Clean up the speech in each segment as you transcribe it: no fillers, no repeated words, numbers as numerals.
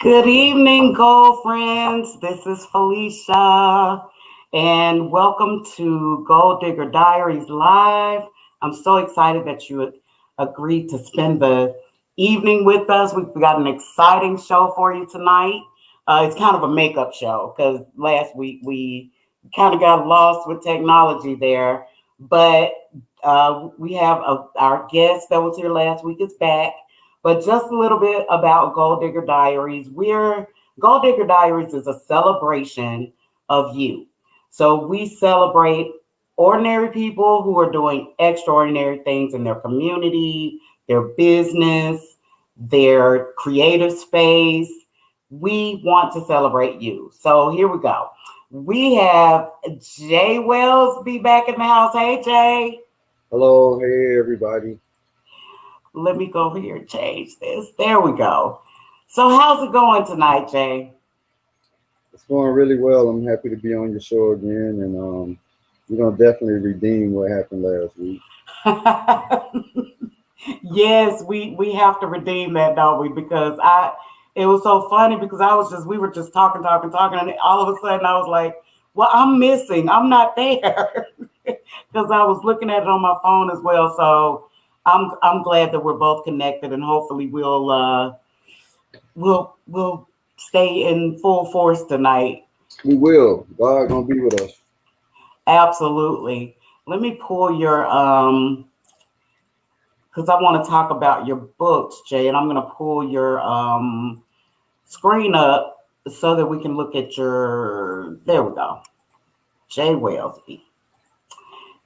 Good evening, girlfriends. This is Felicia, and welcome to Gold Digger Diaries Live. I'm so excited that you agreed to spend the evening with us. We've got an exciting show for you tonight. It's kind of a makeup show because last week we kind of got lost with technology there, but we have our guest that was here last week is back. But just a little bit about Gold Digger Diaries. Gold Digger Diaries is a celebration of you. So we celebrate ordinary people who are doing extraordinary things in their community, their business, their creative space. We want to celebrate you. So here we go. We have Jay Welsby back in the house. Hey, Jay. Hello, hey everybody. Let me go here and change this. There we go. So how's it going tonight, Jay? It's going really well. I'm happy to be on your show again, and we're gonna definitely redeem what happened last week. Yes, we have to redeem that, don't we? Because it was so funny because we were just talking, and all of a sudden I was like, well, I'm missing. I'm not there. Because I was looking at it on my phone as well. So I'm glad that we're both connected, and hopefully we'll stay in full force tonight. We will. God gonna be with us. Absolutely. Let me pull your because I want to talk about your books, Jay, and I'm going to pull your screen up so that we can look at your. There we go, Jay Welsby.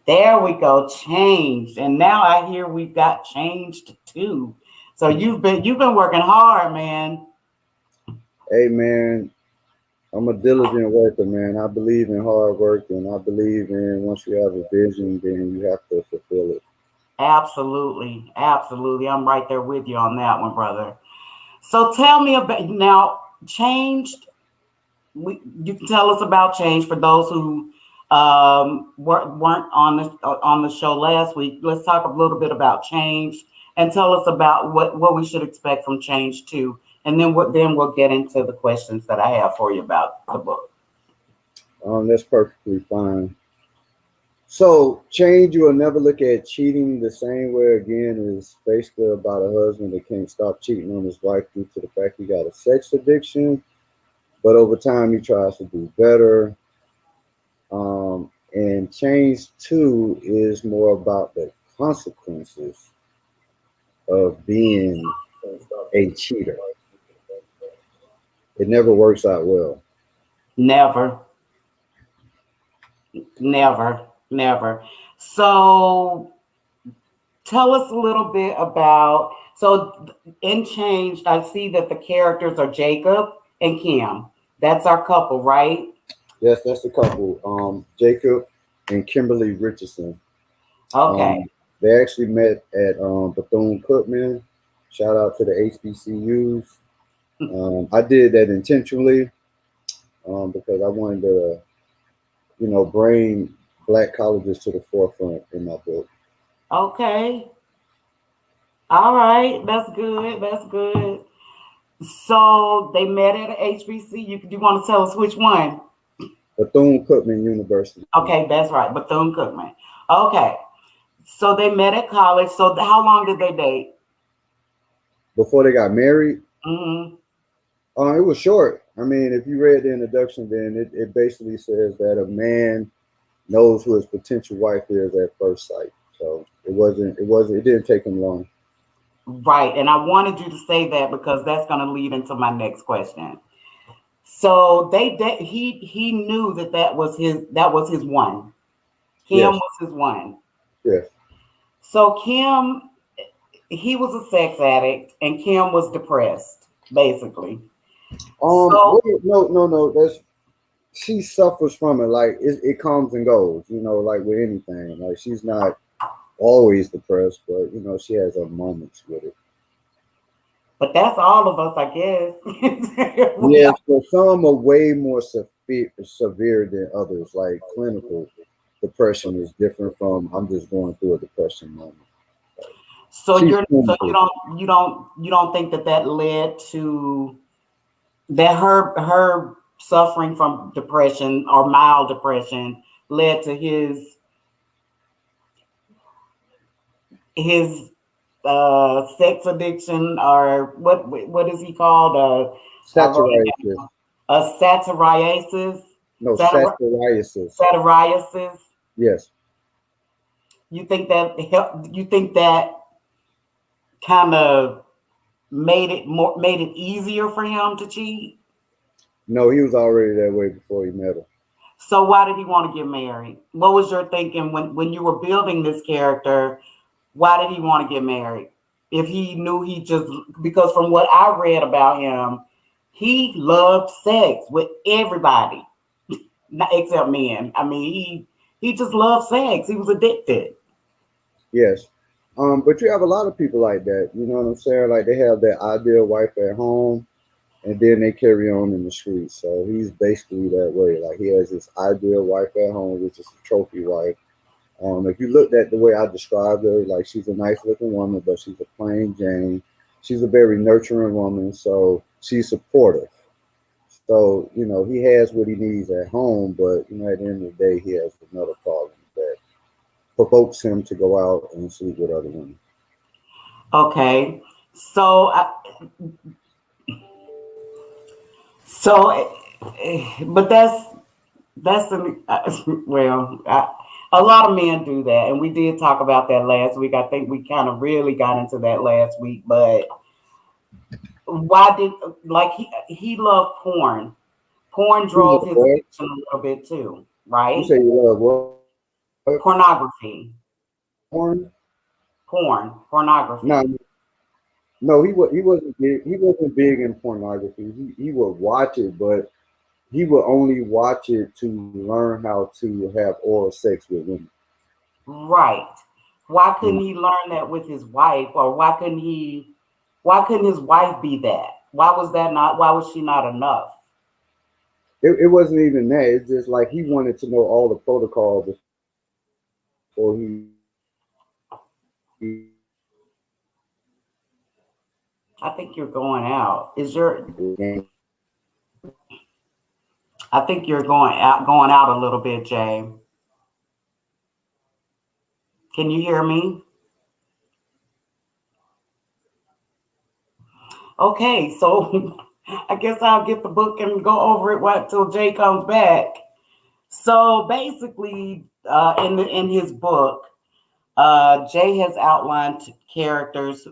There we go, changed, and now I hear we've got changed too. So you've been working hard, man. Hey man, I'm a diligent worker, man. I believe in hard work, and I believe in once you have a vision, then you have to fulfill it. Absolutely, absolutely. I'm right there with you on that one, brother. So tell me about now. Changed. You can tell us about change for those who weren't on the show last week. Let's talk a little bit about change and tell us about what we should expect from change too, and then we'll get into the questions that I have for you about the book. That's perfectly fine. So, change you will never look at cheating the same way again is basically about a husband that can't stop cheating on his wife due to the fact he got a sex addiction, but over time he tries to do better. And change two is more about the consequences of being a cheater. It never works out well. Never, never, never. So tell us a little bit about in Changed. I see that the characters are Jacob and Kim. That's our couple, right? Yes, that's the couple, Jacob and Kimberly Richardson. Okay. Um, they actually met at Bethune Cookman. Shout out to the HBCUs. I did that intentionally because I wanted to, bring black colleges to the forefront in my book. Okay. All right. That's good. That's good. So they met at a HBC. Do you want to tell us which one? Bethune Cookman University. Okay, that's right. Bethune Cookman. Okay. So they met at college. So how long did they date? Before they got married, Hmm. it was short. I mean, if you read the introduction, then it basically says that a man knows who his potential wife is at first sight. So it didn't take him long. Right. And I wanted you to say that because that's going to lead into my next question. So he knew that was his one. Kim Yes, was his one. yes. So Kim, he was a sex addict, and Kim was depressed, basically. So Wait, no, no, no. That's she suffers from it. Like it comes and goes. Like with anything. Like she's not always depressed, but she has her moments with it. but that's all of us, I guess. We Yes, but some are way more severe than others. Like clinical depression is different from I'm just going through a depression moment. so She's you're so clinical. you don't think that led to that her suffering from depression or mild depression led to his sex addiction, or what is he called? I wrote it Satiritis. down. A satiriasis. No, Satir- satiriasis. Satiriasis. Yes. You think that help? You think that kind of made it easier for him to cheat? No, he was already that way before he met her. So why did he want to get married? What was your thinking when you were building this character? Why did he want to get married? If he knew he just, because from what I read about him, he loved sex with everybody, not except men. I mean, he just loved sex. He was addicted. Yes. But you have a lot of people like that. You know what I'm saying? Like they have their ideal wife at home, and then they carry on in the streets. So he's basically that way. Like he has his ideal wife at home, which is a trophy wife. If you looked at the way I described her, like she's a nice looking woman, but she's a plain Jane. She's a very nurturing woman, so she's supportive. So, he has what he needs at home, but, at the end of the day, he has another problem that provokes him to go out and sleep with other women. Okay, so but that's the well, a lot of men do that, and we did talk about that last week. I think we kind of really got into that last week, but why did like he loved porn? Porn You drove love his what? addiction a little bit too, You right? say you love what? Pornography, Porn? No, pornography. no, he wasn't big. He wasn't big in pornography. He would watch it, but he would only watch it to learn how to have oral sex with women. Right. Why You couldn't he learn that with his wife? Or why couldn't his wife be that? Why was she not enough? it wasn't even that. It's just like he wanted to know all the protocol before I think you're going out. he I think you're going out a little bit, Jay. Can you hear me? Okay, so I guess I'll get the book and go over it till Jay comes back. So basically, in his book, Jay has outlined characters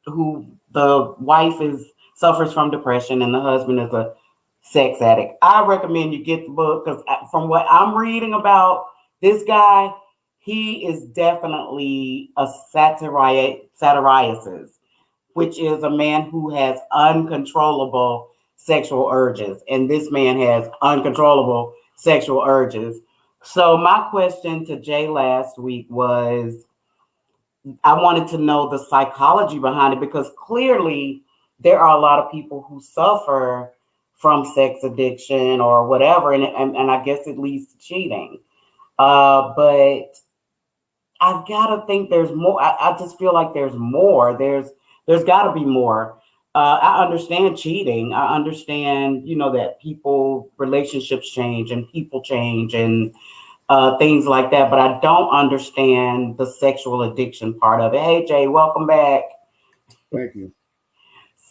who the wife is suffers from depression and the husband is a sex addict. I recommend you get the book because from what I'm reading about this guy, he is definitely a satiriasis, which is a man who has uncontrollable sexual urges, and this man has uncontrollable sexual urges. So my question to Jay last week was I wanted to know the psychology behind it because clearly there are a lot of people who suffer from sex addiction or whatever, and I guess it leads to cheating. But I've got to think there's more. I just feel like there's more. There's got to be more. I understand cheating. I understand, that people relationships change and people change and things like that. But I don't understand the sexual addiction part of it. Hey, Jay, welcome back. thank you.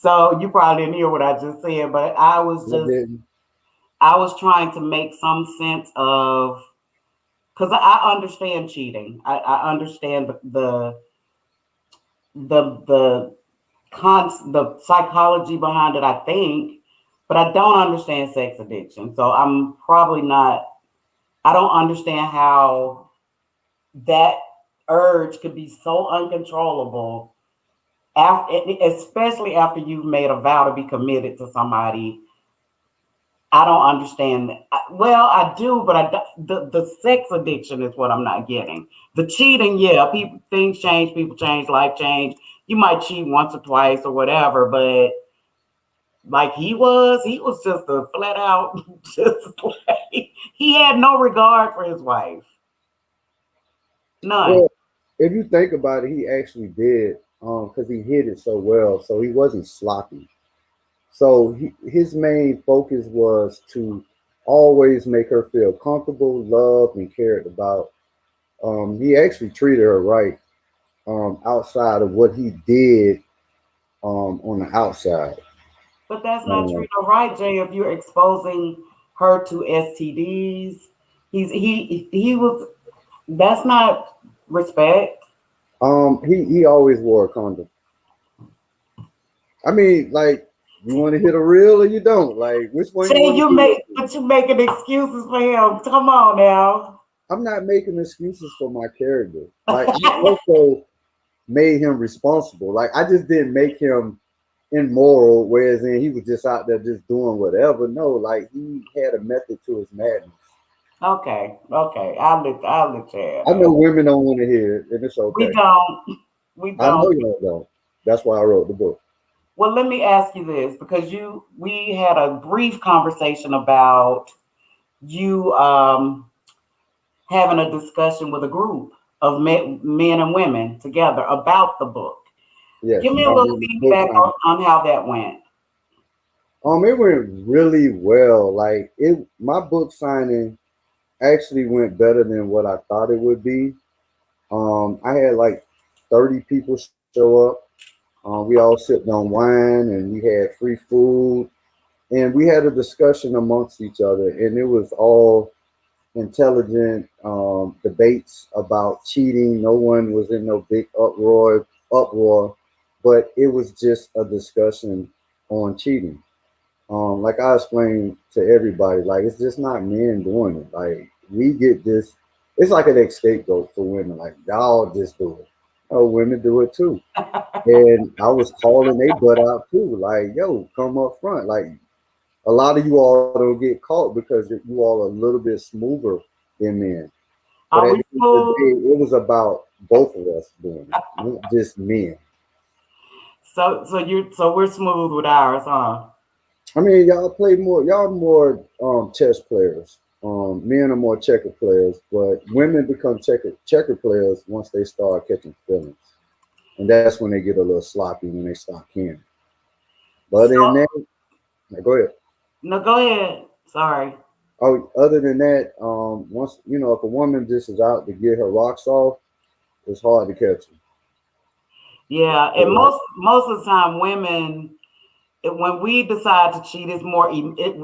So you probably didn't hear what I just said, but I didn't. I was trying to make some sense of because I understand cheating. I understand the the psychology behind it. I think, but I don't understand sex addiction. So I'm probably not. I don't understand how that urge could be so uncontrollable after, especially after you've made a vow to be committed to somebody. I don't understand that. Well, I do, but the sex addiction is what I'm not getting. The cheating, yeah, people things change, people change, life change. You might cheat once or twice or whatever, but like he was just a flat out, just like he had no regard for his wife, none. Well, if you think about it, he actually did, because he hid it so well. So he wasn't sloppy. So his main focus was to always make her feel comfortable, loved, and cared about. He actually treated her right outside of what he did on the outside. But that's not Um, treating her right, Jay. If you're exposing her to STDs, he was. That's not respect. he always wore a condom. I mean, like, you want to hit a reel or you don't? Like, which one you Jay, want to you do make, it? but you making excuses for him. Come on now. I'm not making excuses for my character. Like, I also made him responsible. Like, I just didn't make him immoral, whereas then he was just out there just doing whatever. No, like he had a method to his madness. Okay, okay. I'll let you have I know that. women don't want to hear it, and it's We okay. don't. We I know don't. y'all don't. That's why I wrote the book. Well, let me ask you this because we had a brief conversation about you having a discussion with a group of men and women together about the book. Give Yes, me a little in the book feedback signing. on how that went. It went really well. Like my book signing actually went better than what I thought it would be. I had like 30 people show up. We all sipped on wine and we had free food and we had a discussion amongst each other, and it was all intelligent debates about cheating. No one was in no big uproar, but it was just a discussion on cheating. Like I explained to everybody, like it's just not men doing it. Like we get this, it's like an scapegoat for women. Like y'all just do it. Oh, women do it too. And I was calling they butt out too. Like, yo, come up front. Like a lot of you all don't get caught because you all are a little bit smoother than men. But Are at we the end of the smooth? day, it was about both of us doing it, not just men. So we're smooth with ours, huh? I mean, y'all play more. Y'all more chess players. Men are more checker players, but women become checker players once they start catching feelings, and that's when they get a little sloppy when they start caring. But other than So that, now go ahead. no, go ahead. Sorry. Oh, other than that, once if a woman just is out to get her rocks off, it's hard to catch her. Yeah, and Like, most of the time, women when we decide to cheat, it's more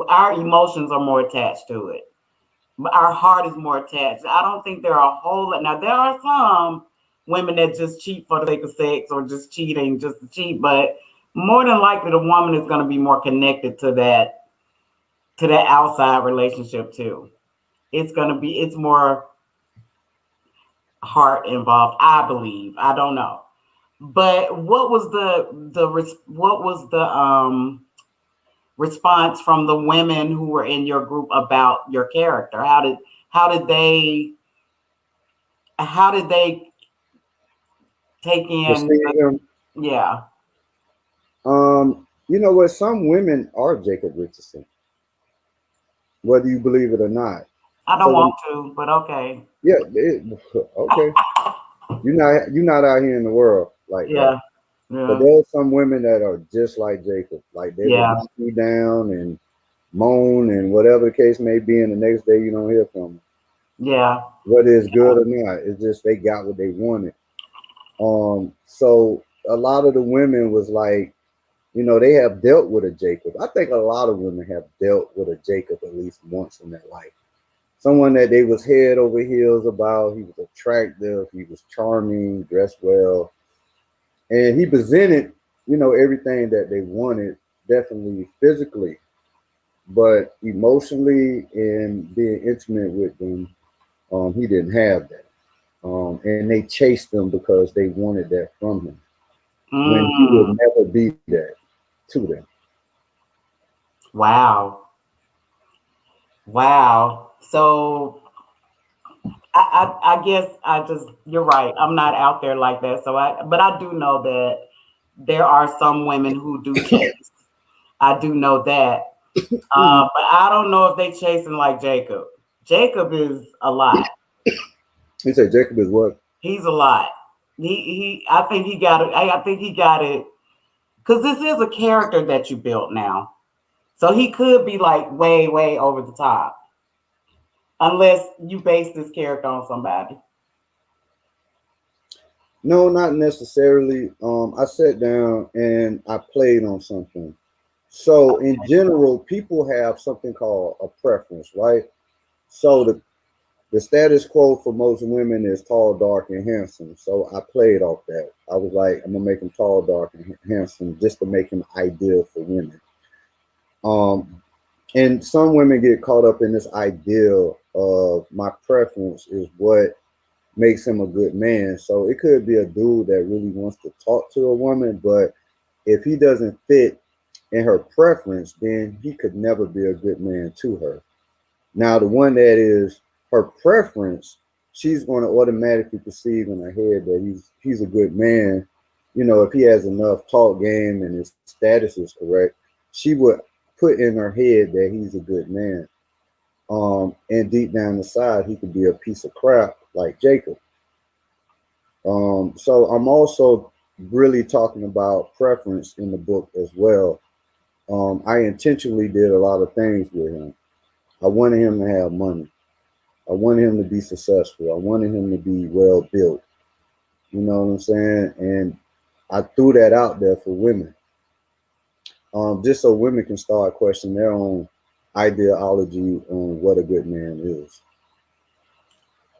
our emotions are more attached to it. Our heart is more attached. I don't think there are a whole lot. Now there are some women that just cheat for the sake of sex or just cheating just to cheat, but more than likely the woman is going to be more connected to that outside relationship too. It's more heart involved, I believe. I don't know. But what was the response from the women who were in your group about your character? How did they how did they take in perceive him. yeah. You know what? Some women are Jacob Richardson, whether you believe it or not. I don't So want when, to, but okay. yeah, okay, you're not out here in the world like that. Yeah. But Yeah. there are some women that are just like Jacob. Like they will Yeah. knock you down and moan and whatever the case may be, and the next day you don't hear from them. Yeah. Whether it's good or not, it's just they got what they wanted. So a lot of the women was like, they have dealt with a Jacob. I think a lot of women have dealt with a Jacob at least once in their life. Someone that they was head over heels about. He was attractive. He was charming, dressed well, and he presented, everything that they wanted, definitely physically, but emotionally and being intimate with them, he didn't have that. And they chased him because they wanted that from him when he would Mm, never be that to them. wow. Wow. So I guess I just you're right. I'm not out there like that. But I do know that there are some women who do chase. I do know that. But I don't know if they chasing like Jacob. Jacob is a lot. He said Jacob is what? He's a lot. I think he got it. I think he got it Because this is a character that you built now. So he could be like way, way over the top. Unless you base this character on somebody. No, not necessarily. I sat down and I played on something. So in general, people have something called a preference, right? So the status quo for most women is tall, dark, and handsome. So I played off that. I was like, I'm gonna make him tall, dark, and handsome just to make him ideal for women. Um, and some women get caught up in this ideal of my preference is what makes him a good man. So it could be a dude that really wants to talk to a woman, but if he doesn't fit in her preference, then he could never be a good man to her. Now, the one that is her preference, she's going to automatically perceive in her head that he's a good man. You know, if he has enough talk game and his status is correct, she would put in her head that he's a good man. And deep down inside, he could be a piece of crap like Jacob. So I'm also really talking about preference in the book as well. I intentionally did a lot of things with him. I wanted him to have money. I wanted him to be successful. I wanted him to be well built. You know what I'm saying? And I threw that out there for women, just so women can start questioning their own ideology on what a good man is.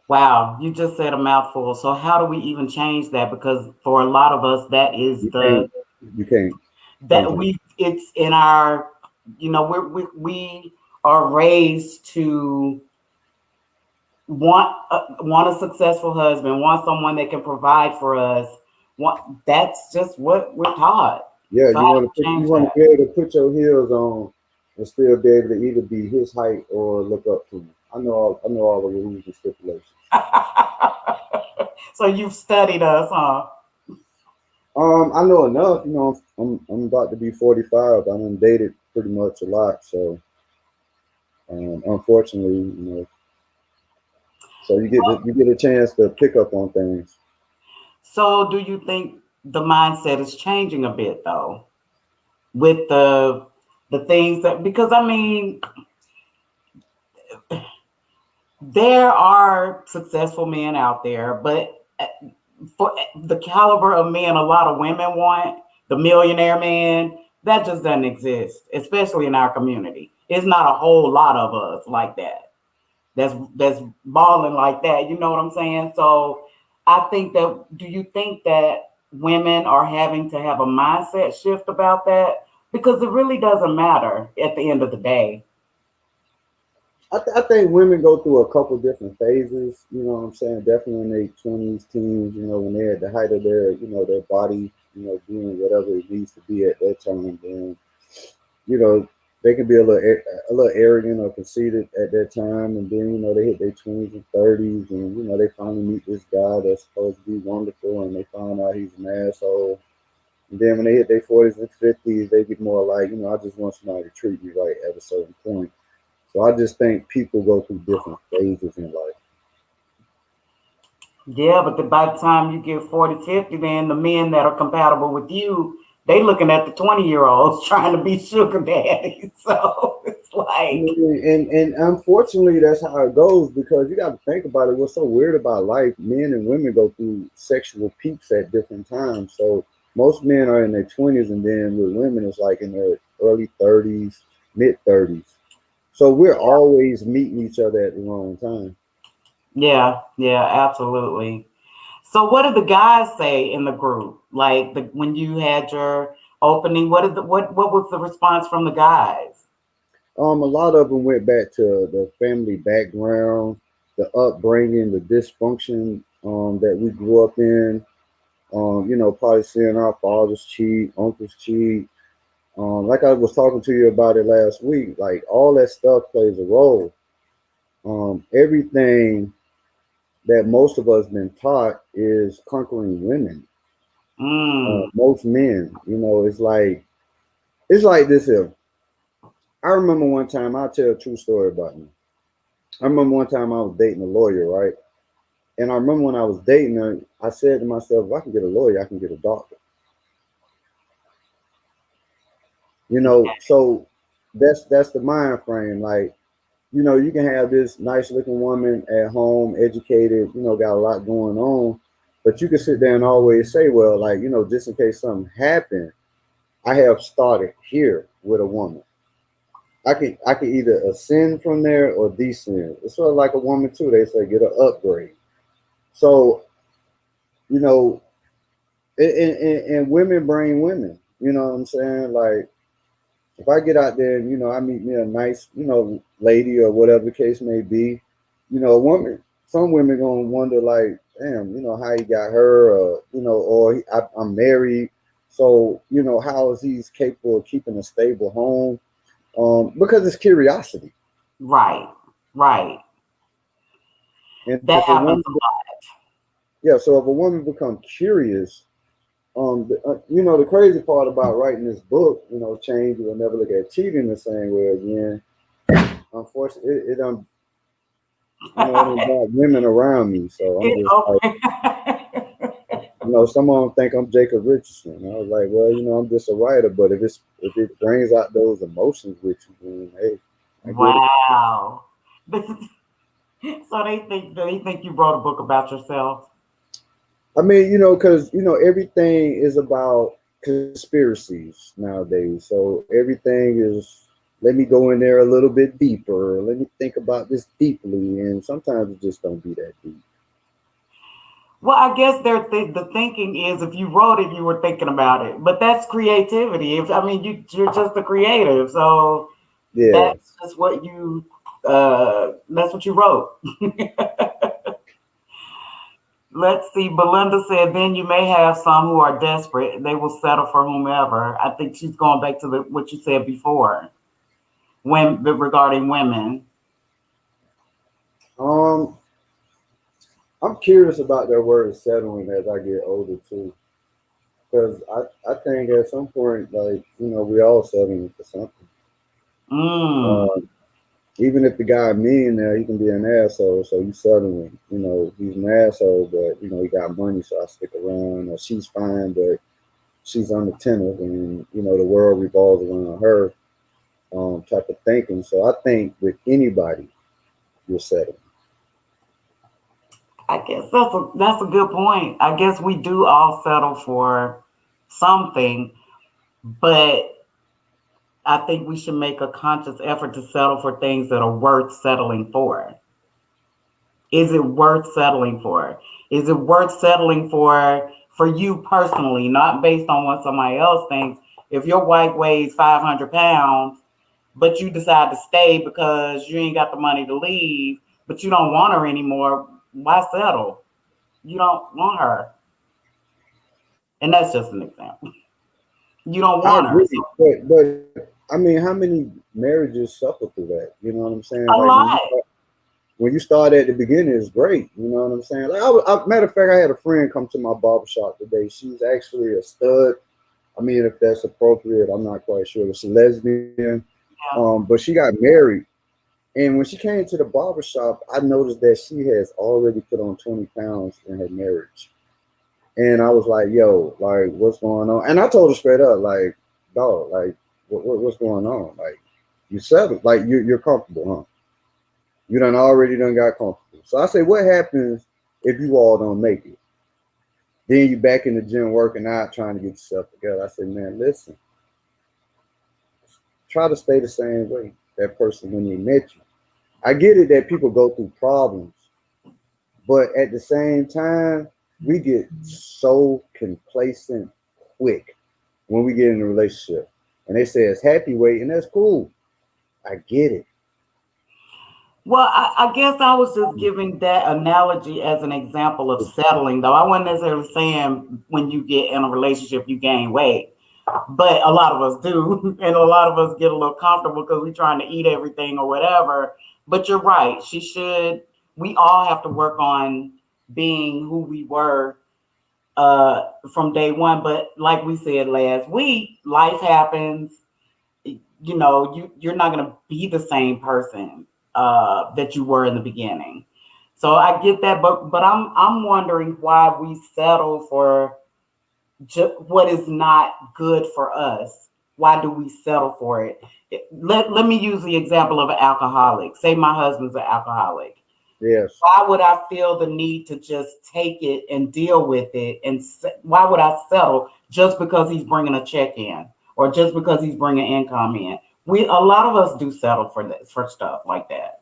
Wow, you just said a mouthful. So how do we even change that? Because for a lot of us, that is You can't. You can't that change. we it's in our, we are raised to want a successful husband, want someone that can provide for us. Want That's just what we're taught. Yeah, So how do we you change want to that? be able to put your heels on and still be able to either be his height or look up to him. I know all the rules and stipulations. So you've studied us, huh? I know enough. You know, I'm about to be 45. I done dated pretty much a lot, so unfortunately, so you get a chance to pick up on things. So do you think the mindset is changing a bit though, with the things that, because I mean, there are successful men out there, but for the caliber of men a lot of women want, the millionaire man, that just doesn't exist, especially in our community. It's not a whole lot of us like that. That's balling like that. You know what I'm saying? So I think that, do you think that women are having to have a mindset shift about that? Because it really doesn't matter at the end of the day. I think women go through a couple different phases. You know what I'm saying? Definitely in their 20s, teens. You know, when they're at the height of their their body, doing whatever it needs to be at that time. Then you know, they can be a little arrogant or conceited at that time, and then they hit their 20s and 30s, and they finally meet this guy that's supposed to be wonderful, and they find out he's an asshole. And then when they hit their 40s and 50s, they get more like, I just want somebody to treat me right at a certain point. So I just think people go through different phases in life. Yeah, but by the time you get 40, 50, then the men that are compatible with you, they looking at the 20-year-olds trying to be sugar daddies. So it's I like, mean, and unfortunately, that's how it goes because you got to think about it. What's so weird about life? Men and women go through sexual peaks at different times. So most men are in their 20s, and then with women, it's like in their early 30s, mid 30s. So we're always meeting each other at the wrong time. yeah, yeah, absolutely. So what did the guys say in the group? Like when you had your opening, what was the response from the guys? A lot of them went back to the family background, the upbringing, the dysfunction that we grew up in. Probably seeing our fathers cheat, uncles cheat. Like I was talking to you about it last week, like all that stuff plays a role. Everything that most of us been taught is conquering women. Mm, Most men, it's like this here. I remember one time, I'll tell a true story about me. I remember one time I was dating a lawyer, right? And I remember when I was dating her, I said to myself, if I can get a lawyer, I can get a doctor. So that's the mind frame. Like, you can have this nice looking woman at home, educated, got a lot going on, but you can sit there and always say, well, like, just in case something happened, I have started here with a woman. I can either ascend from there or descend. It's sort of like a woman too. They say get an upgrade. So, you know, and women bring women. You know what I'm saying? Like, if I get out there and I meet me a nice lady or whatever the case may be, a woman. Some women gonna wonder like, damn, how he got her, or I'm married, so how is he capable of keeping a stable home? Because it's curiosity, Right. Right. and if That a woman, happens a lot. yeah, so if a woman become curious, the crazy part about writing this book, change, you'll never look at cheating the same way again. Unfortunately, it don't got women around me, so I'm just like, Okay. some of them think I'm Jacob Richardson. I was like, well, I'm just a writer, but if it brings out those emotions with you, then hey, I get it. Wow. So they think you wrote a book about yourself. I mean, because everything is about conspiracies nowadays. So everything is, let me go in there a little bit deeper. Let me think about this deeply, and sometimes it just don't be that deep. Well, I guess the thinking is if you wrote it, you were thinking about it. But that's creativity. If I mean, you're just a creative, so Yeah. that's just what you that's what you wrote. Let's see. Belinda said, then you may have some who are desperate. They will settle for whomever. I think she's going back to what you said before, when regarding women. Um, I'm curious about their word settling as I get older too, because I think at some point, like we all settling for something. Mm, Um, Even if the guy mean there, he can be an asshole. So you settling. He's an asshole, but he got money, so I stick around. Or she's fine, but she's unattentive, and the world revolves around her. Type of thinking. So I think with anybody, you're settling. I guess that's a good point. I guess we do all settle for something, but I think we should make a conscious effort to settle for things that are worth settling for. Is it worth settling for? Is it worth settling for you personally, not based on what somebody else thinks? If your wife weighs 500 pounds, but you decide to stay because you ain't got the money to leave, but you don't want her anymore, why settle? You don't want her. And that's just an example. You don't I want her. agree, So but I mean, how many marriages suffer through that? You know what I'm saying? a Like lot. when you start at the beginning, it's great. You know what I'm saying? Like, matter of fact, I had a friend come to my barbershop today. She's actually a stud. I mean, if that's appropriate, I'm not quite sure. She's lesbian, Yeah. but she got married. And when she came to the barbershop, I noticed that she has already put on 20 pounds in her marriage. And I was like, yo, like, what's going on? And I told her straight up, like, dog, like, what's going on? Like, you settled, like, you're comfortable, huh? You done already done got comfortable. So I say, what happens if you all don't make it? Then you back in the gym working out, trying to get yourself together. I said, man, listen, try to stay the same way that person when they met you. I get it that people go through problems, but at the same time, we get so complacent quick when we get in a relationship. And they say it's happy weight, and that's cool. I get it. Well, I guess I was just giving that analogy as an example of settling, though. I wasn't necessarily saying when you get in a relationship, you gain weight, but a lot of us do. And a lot of us get a little comfortable because we're trying to eat everything or whatever. But you're right. We all have to work on being who we were from day one. But like we said last week, life happens. You're not going to be the same person that you were in the beginning. So I get that, but I'm wondering why we settle for what is not good for us. why do we settle for it? Let me use the example of an alcoholic. Say my husband's an alcoholic. Yes. Why would I feel the need to just take it and deal with it? And why would I settle just because he's bringing a check in or just because he's bringing income in? A lot of us do settle for this, for stuff like that.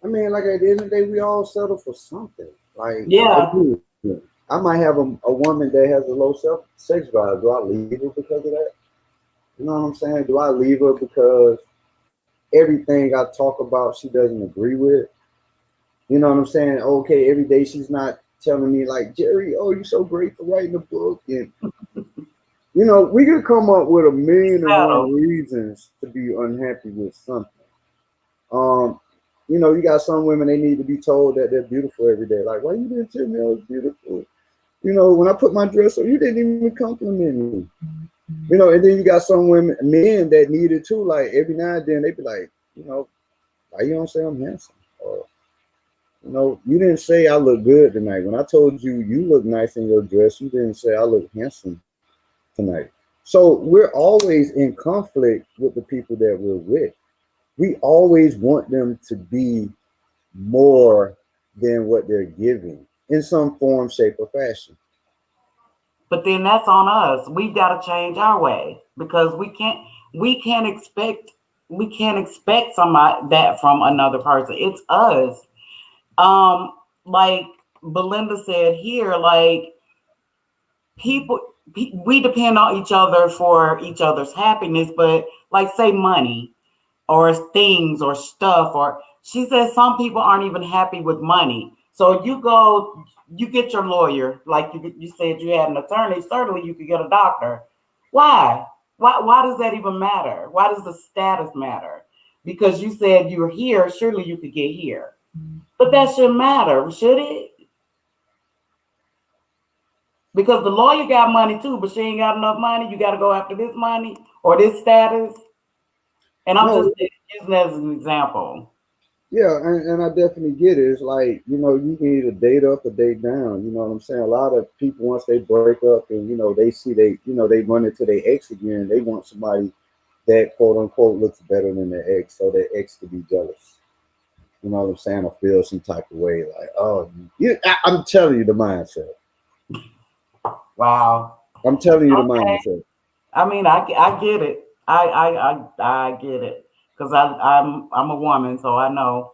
I mean, like at the end of the day, we all settle for something. Like Yeah, you, I might have a woman that has a low sex drive. Do I leave her because of that? You know what I'm saying? Do I leave her because everything I talk about she doesn't agree with? You know what I'm saying? Okay, every day she's not telling me like, Jerry, oh, you're so great for writing a book. And we could come up with a million and one settle. reasons to be unhappy with something. Um, you got some women, they need to be told that they're beautiful every day. Like, why you didn't tell me I was beautiful? When I put my dress on, you didn't even compliment me. And then you got some women, men that need it too. Like every now and then they be like, why you don't say I'm handsome? Or, you didn't say I look good tonight. When I told you you look nice in your dress, you didn't say I look handsome tonight. So we're always in conflict with the people that we're with. We always want them to be more than what they're giving in some form, shape, or fashion. But then that's on us. We've got to change our way because we can't expect we can't expect somebody that from another person. It's us. Um, like Belinda said here, like people we depend on each other for each other's happiness, but like say money or things or stuff, or she says some people aren't even happy with money. So you get your lawyer, like you said you had an attorney, certainly you could get a doctor. Why? Why does that even matter? Why does the status matter? Because you said you're here, surely you could get here. But that shouldn't matter, should it? Because the lawyer got money too, but she ain't got enough money. You got to go after this money or this status. And I'm No, just using that as an example. yeah, and I definitely get it. It's like, you need a date up, a date down. You know what I'm saying? A lot of people, once they break up and, they see they run into their ex again, they want somebody that quote unquote looks better than their ex so their ex could be jealous. You know what I'm saying? Or feel some type of way. Like, oh, I'm telling you the mindset. Wow. I'm telling you the Okay. mindset. I mean, I get it. I get it because I'm a woman, so I know,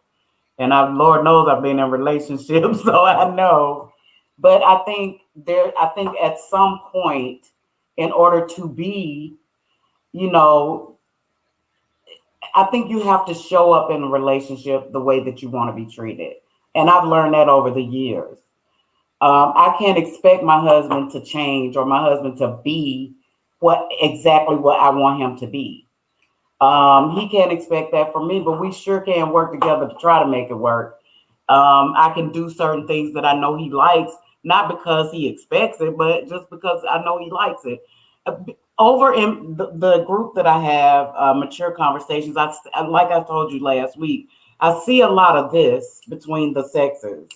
and Lord knows I've been in relationships, so I know. But I think at some point, in order to be, you know, I think you have to show up in a relationship the way that you want to be treated, and I've learned that over the years. I can't expect my husband to change or my husband to be what I want him to be. He can't expect that from me, but we sure can work together to try to make it work. I can do certain things that I know he likes, not because he expects it, but just because I know he likes it. Over in the group that I have, mature conversations, like I told you last week, I see a lot of this between the sexes.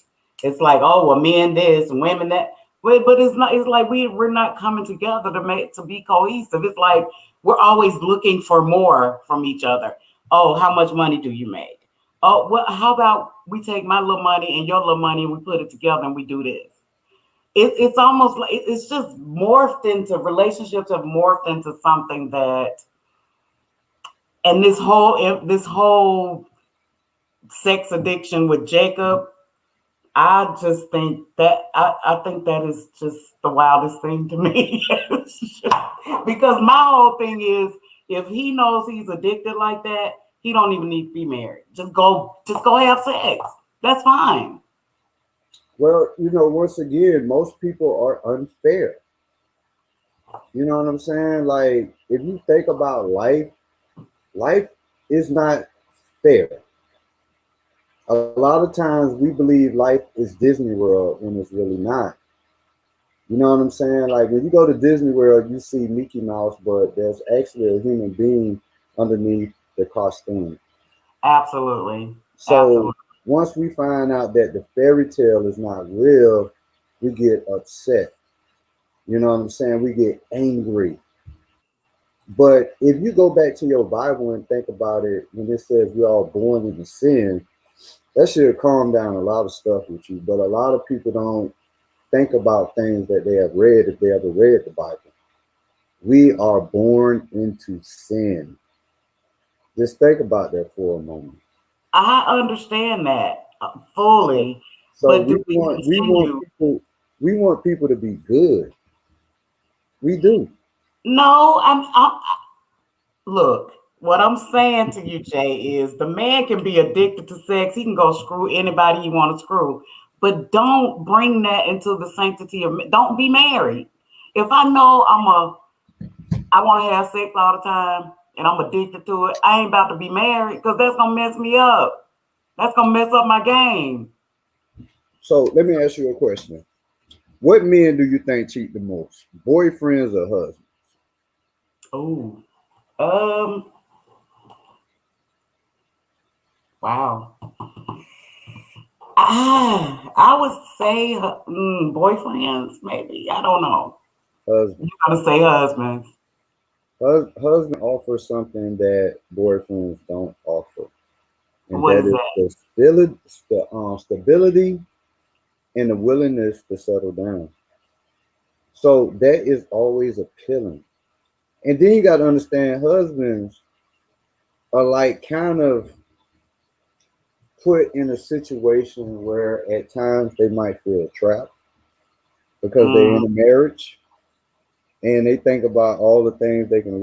It's like, oh, well, men this, women that. But it's not. It's like we're not coming together to be cohesive. It's like we're always looking for more from each other. Oh, how much money do you make? Oh, well, how about we take my little money and your little money and we put it together and we do this? It's almost like it's just morphed into relationships have morphed into something that, and this whole sex addiction with Jacob, I just think I think that is just the wildest thing to me. Because my whole thing is if he knows he's addicted like that, he don't even need to be married. Just go have sex. That's fine. Well, once again, most people are unfair. You know what I'm saying? Like, if you think about life is not fair. A lot of times we believe life is Disney World when it's really not. You know what I'm saying? Like when you go to Disney World, you see Mickey Mouse, but there's actually a human being underneath the costume. Absolutely. So Absolutely. once we find out that the fairy tale is not real, we get upset. You know what I'm saying? We get angry. But if you go back to your Bible and think about it, when it says we're all born into sin, that should calm down a lot of stuff with you. But a lot of people don't think about things that they have read if they ever read the Bible. We are born into sin. Just think about that for a moment. I understand that fully, So but do we we want we want continue? people we want people to be good. We do. No, look. What I'm saying to you, Jay, is the man can be addicted to sex. He can go screw anybody he want to screw, but don't bring that into the sanctity of. Don't be married. If I know I want to have sex all the time and I'm addicted to it, I ain't about to be married because that's gonna mess me up. That's gonna mess up my game. So let me ask you a question. What men do you think cheat the most? Boyfriends or husbands? Oh, um, wow. I would say boyfriends, maybe. I don't know. You Husbands. gotta say husbands. Husband offers something that boyfriends don't offer, and What that is is that? stability and the willingness to settle down. So that is always appealing. And then you got to understand, husbands are like kind of put in a situation where at times they might feel trapped because they're Mm, in a marriage and they think about all the things they can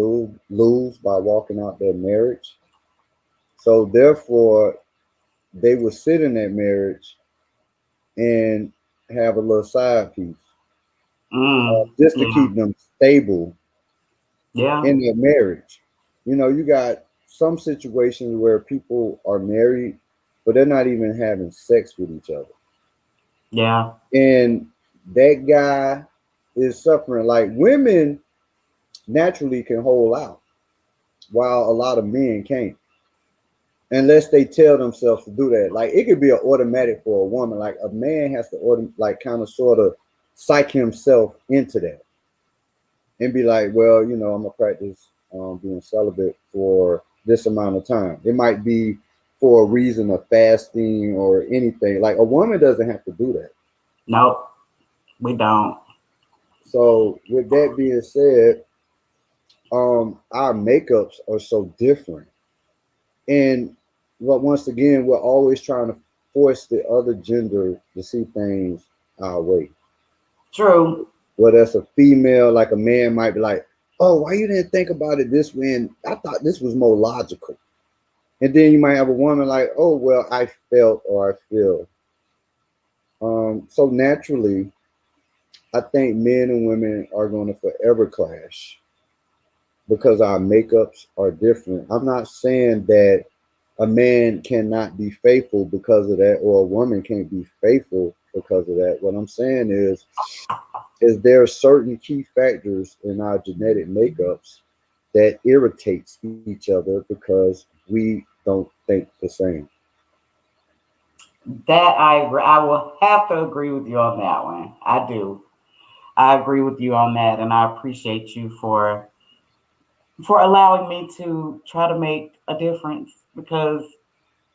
lose by walking out their marriage. So therefore, they will sit in that marriage and have a little side piece just to yeah, keep them stable yeah, in their marriage. You know, you got some situations where people are married, but they're not even having sex with each other. yeah. And that guy is suffering. Like women naturally can hold out, while a lot of men can't, unless they tell themselves to do that. Like it could be an automatic for a woman. Like a man has to like kind of sort of psych himself into that and be like, well, I'm gonna practice being celibate for this amount of time. It might be for a reason of fasting or anything. Like a woman doesn't have to do that. Nope, we don't. So with that being said, our makeups are so different, and but once again, we're always trying to force the other gender to see things our way. True. Whether it's a female, like a man might be like, "Oh, why you didn't think about it this way? And I thought this was more logical." And then you might have a woman like, "Oh, well, I felt or I feel." So naturally, I think men and women are going to forever clash because our makeups are different. I'm not saying that a man cannot be faithful because of that, or a woman can't be faithful because of that. What I'm saying is there are certain key factors in our genetic makeups that irritates each other because we don't think the same. That I agree. I will have to agree with you on that one. I do. I agree with you on that, and I appreciate you for allowing me to try to make a difference. Because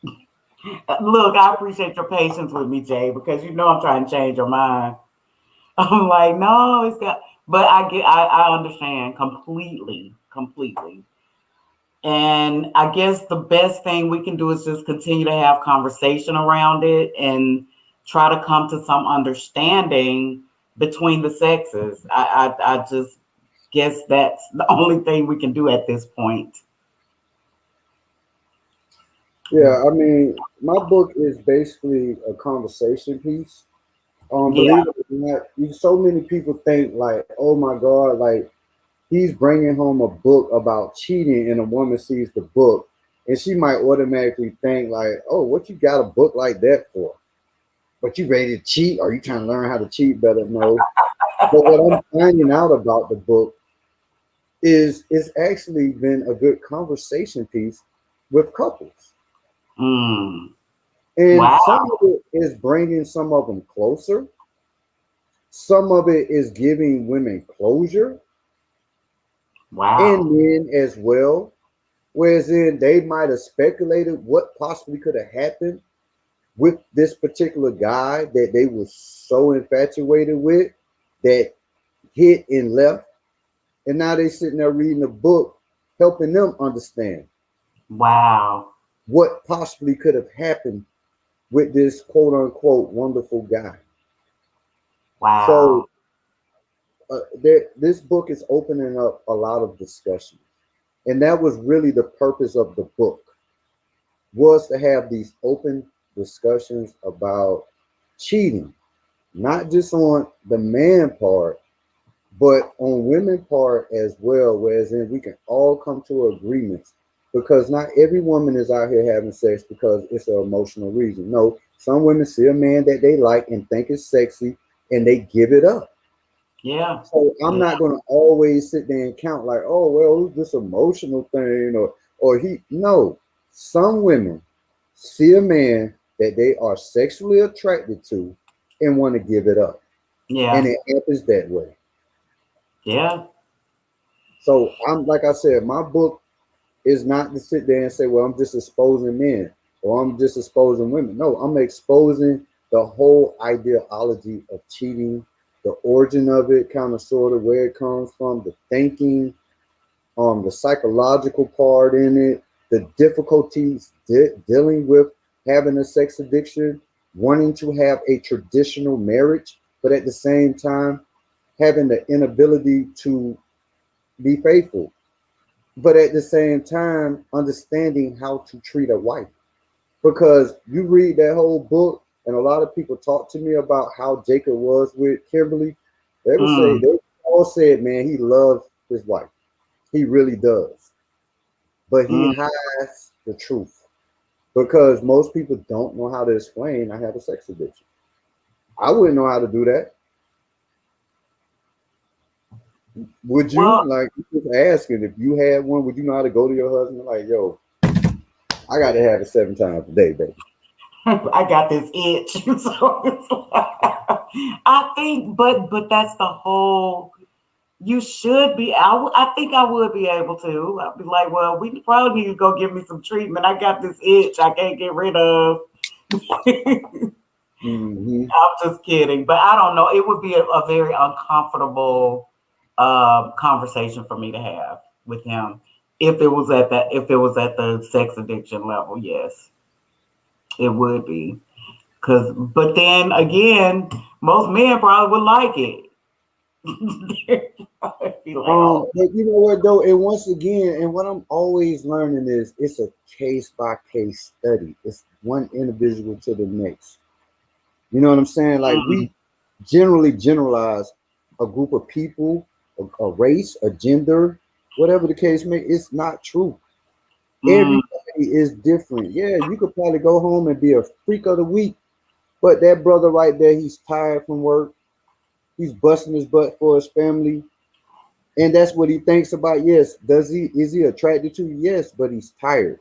look, I appreciate your patience with me, Jay, because you know I'm trying to change your mind. I'm like, no, it's got. But I understand completely, completely. And I guess the best thing we can do is just continue to have conversation around it and try to come to some understanding between the sexes. I just guess that's the only thing we can do at this point. Yeah, I mean, my book is basically a conversation piece. Yeah, Believe it or not, so many people think like, oh my God, like he's bringing home a book about cheating, and a woman sees the book, and she might automatically think like, oh, what you got a book like that for? But you ready to cheat? Or you trying to learn how to cheat better? No. But what I'm finding out about the book is it's actually been a good conversation piece with couples. mm, And wow, some of it is bringing some of them closer. Some of it is giving women closure. Wow. and men as well. Whereas in they might have speculated what possibly could have happened with this particular guy that they were so infatuated with that hit and left. And now they sitting there reading a book, helping them understand Wow. what possibly could have happened with this quote unquote wonderful guy. So Wow. this book is opening up a lot of discussion. And that was really the purpose of the book, was to have these open discussions about cheating, not just on the man part, but on women part as well, whereas in we can all come to agreements, because not every woman is out here having sex because it's an emotional reason. No, some women see a man that they like and think is sexy and they give it up. Yeah. So I'm Yeah. not gonna always sit there and count like, oh well, it's this emotional thing, or he. No, some women see a man that they are sexually attracted to and want to give it up, and Yeah. it happens that way. Yeah. So I'm like I said, my book is not to sit there and say, well, I'm just exposing men or I'm just exposing women. No, I'm exposing the whole ideology of cheating, the origin of it, kind of sort of where it comes from, the thinking, the psychological part in it, the difficulties dealing with having a sex addiction, wanting to have a traditional marriage, but at the same time having the inability to be faithful, but at the same time understanding how to treat a wife. Because you read that whole book, and a lot of people talk to me about how Jacob was with Kimberly. They would say, Mm. they all said, man, he loves his wife. He really does. But he Mm. hides the truth because most people don't know how to explain I have a sex addiction. I wouldn't know how to do that. Would you? Well, Like, just asking if you had one, would you know how to go to your husband like, yo, I got to have it 7 times a day, baby? I got this itch. So it's like, I think, but that's the whole. You should be. I think I would be able to. I'd be like, well, we probably need to go give me some treatment. I got this itch I can't get rid of. I'm Mm-hmm. just kidding, but I don't know. It would be a very uncomfortable conversation for me to have with him if it was at that if it was at the sex addiction level. Yes, it would be. Cause, but then again, most men probably would like it. Be like, oh, But you know what though, and once again, and what I'm always learning is it's a case by case study. It's one individual to the next. You know what I'm saying? Like mm, we generally generalize a group of people, a race, a gender, whatever the case may. It's not true. mm, Everybody is different. Yeah, you could probably go home and be a freak of the week, but that brother right there, he's tired from work. He's busting his butt for his family. And that's what he thinks about. Yes. Does he is he attracted to? Yes, but he's tired.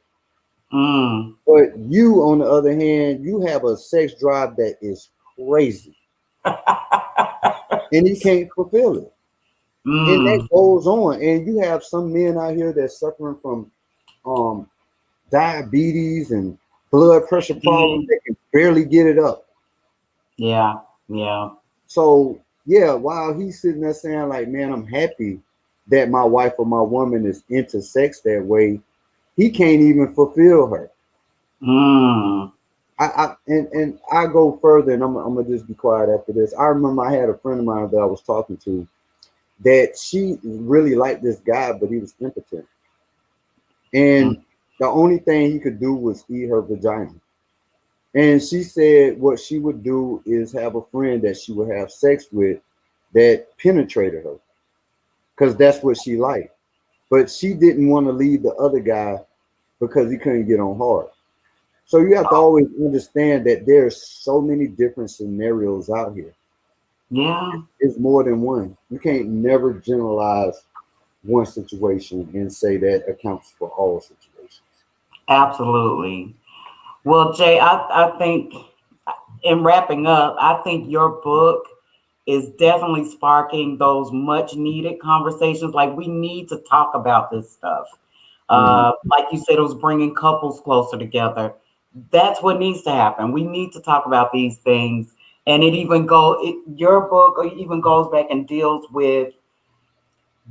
mm. But you, on the other hand, you have a sex drive that is crazy. And he can't fulfill it. And that Mm, goes on. And you have some men out here that's suffering from um diabetes and blood pressure problems mm. that can barely get it up. Yeah, yeah, So yeah, while he's sitting there saying, like, man, I'm happy that my wife or my woman is into sex that way, he can't even fulfill her. mm, And I go further, and I'm gonna just be quiet after this. I remember I had a friend of mine that I was talking to that she really liked this guy, but he was impotent, mm, and the only thing he could do was eat her vagina. And she said what she would do is have a friend that she would have sex with that penetrated her because that's what she liked. But she didn't want to leave the other guy because he couldn't get on hard. So you have to always understand that there's so many different scenarios out here. yeah, It's more than one. You can't never generalize one situation and say that accounts for all situations. absolutely. Well, Jay, I think in wrapping up, I think your book is definitely sparking those much needed conversations. Like, we need to talk about this stuff. Mhm. Like you said, it was bringing couples closer together. That's what needs to happen. We need to talk about these things. And your book even goes back and deals with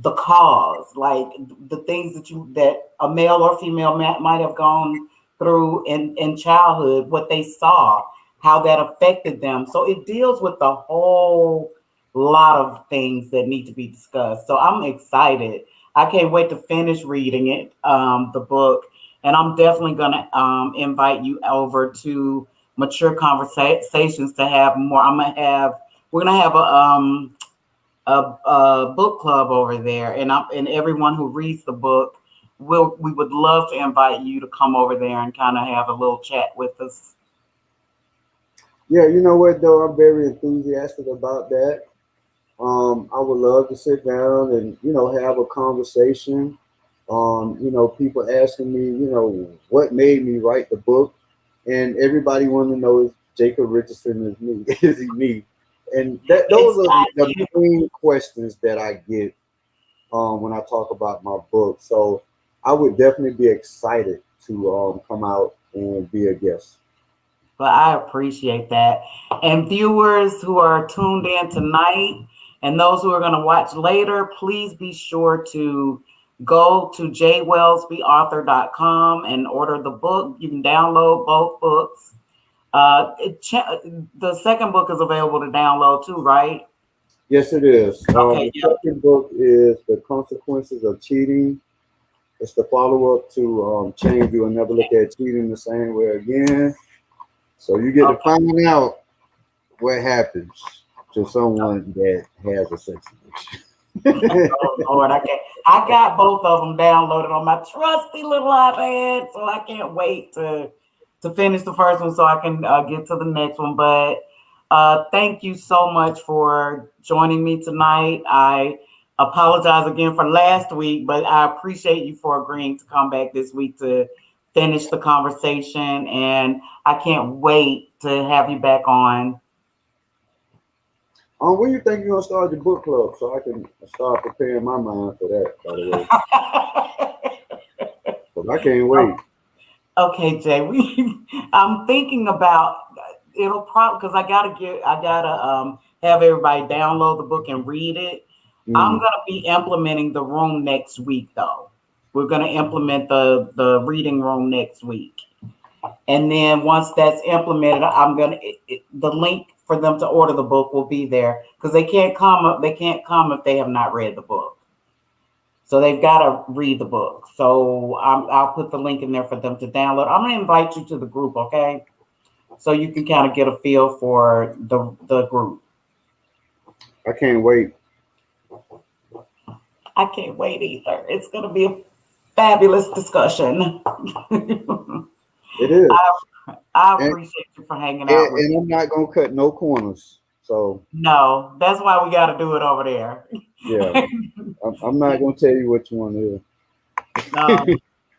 the cause, like the things that a male or female might have gone through in childhood, what they saw, how that affected them. So it deals with a whole lot of things that need to be discussed. So I'm excited. I can't wait to finish reading it, the book, and I'm definitely gonna invite you over to Mature Conversations to have more. We're gonna have a book club over there, and everyone who reads the book we would love to invite you to come over there and kind of have a little chat with us. Yeah, you know what though, I'm very enthusiastic about that. I would love to sit down and have a conversation. People asking me, what made me write the book, and everybody want to know is Jacob Richardson is me? Is he me? And those It's are not the you. main questions that I get when I talk about my book. So I would definitely be excited to come out and be a guest. But I appreciate that. And viewers who are tuned in tonight and those who are going to watch later, please be sure to go to jwelsbyauthor.com and order the book. You can download both books. The second book is available to download too, right? Yes, it is. Okay, The yeah. second book is The Consequences of Cheating. It's the follow up to Change You Will Never Look at Cheating the Same Way Again. So you get to Okay. find out what happens to someone that has a sex addiction. Oh Lord, I can't. I got both of them downloaded on my trusty little iPad, so I can't wait to finish the first one so I can get to the next one. But thank you so much for joining me tonight. I apologize again for last week, but I appreciate you for agreeing to come back this week to finish the conversation, and I can't wait to have you back on. When you think you're gonna start the book club, so I can start preparing my mind for that? By the way, because I can't wait. Okay, Jay, I'm thinking about it'll probably because I gotta have everybody download the book and read it. I'm Mm. gonna be implementing the room next week, though. We're gonna implement the reading room next week, and then once that's implemented, the link for them to order the book will be there because they can't come if they have not read the book. So they've got to read the book. So I'll put the link in there for them to download. I'm going to invite you to the group, okay? So you can kind of get a feel for the group. I can't wait. I can't wait either. It's going to be a fabulous discussion. It is, I and, appreciate you for hanging and, out with and me. I'm not gonna cut no corners. So No, that's why we got to do it over there. yeah, I'm not gonna tell you which one is. No.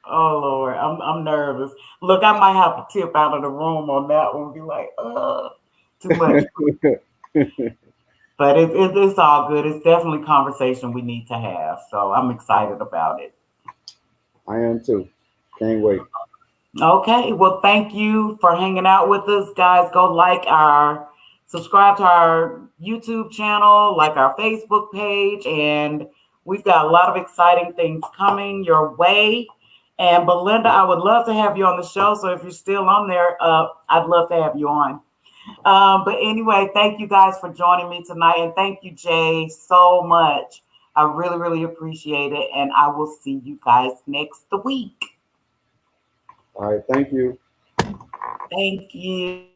Oh Lord, I'm nervous. Look, I might have to tip out of the room on that one. Be like, too much. But it's all good. It's definitely conversation we need to have. So I'm excited about it. I am too. Can't wait. Okay. Well, thank you for hanging out with us, guys. Go subscribe to our YouTube channel, like our Facebook page, and we've got a lot of exciting things coming your way. And Belinda, I would love to have you on the show. So if you're still on there, I'd love to have you on. But anyway, thank you guys for joining me tonight. And thank you, Jay, so much. I really, really appreciate it. And I will see you guys next week. All right. Thank you. Thank you.